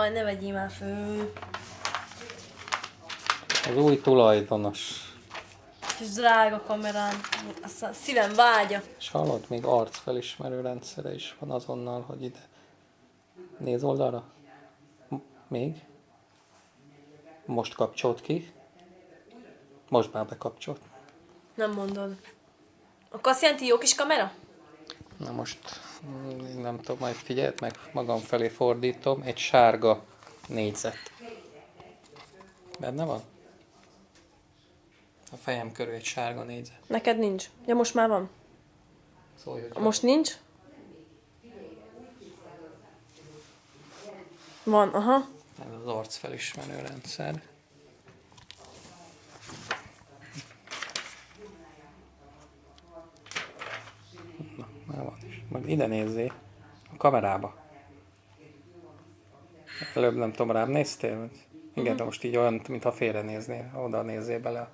Jaj, ne vegyél már föl. Az új tulajdonos. Kis drága kamerán. Azt a szívem vágya. És hallod, még arcfelismerő rendszere is van azonnal, hogy ide. Nézz oldalra. Még. Most kapcsolt ki. Most már bekapcsolt. Nem mondod. Akkor azt jelenti jó kis kamera? Na most, nem tudom, majd figyeld meg, magam felé fordítom, egy sárga négyzet. Benne van? A fejem körül egy sárga négyzet. Neked nincs. Ja, most már van. Szólj, hogy Most nincs? Van, aha. ez az arcfelismerő rendszer. Na, már van is. Majd ide nézzél, a kamerába. Előbb nem tudom, rám néztél? Igen, de most így olyan, mintha félre néznél, oda nézzél bele a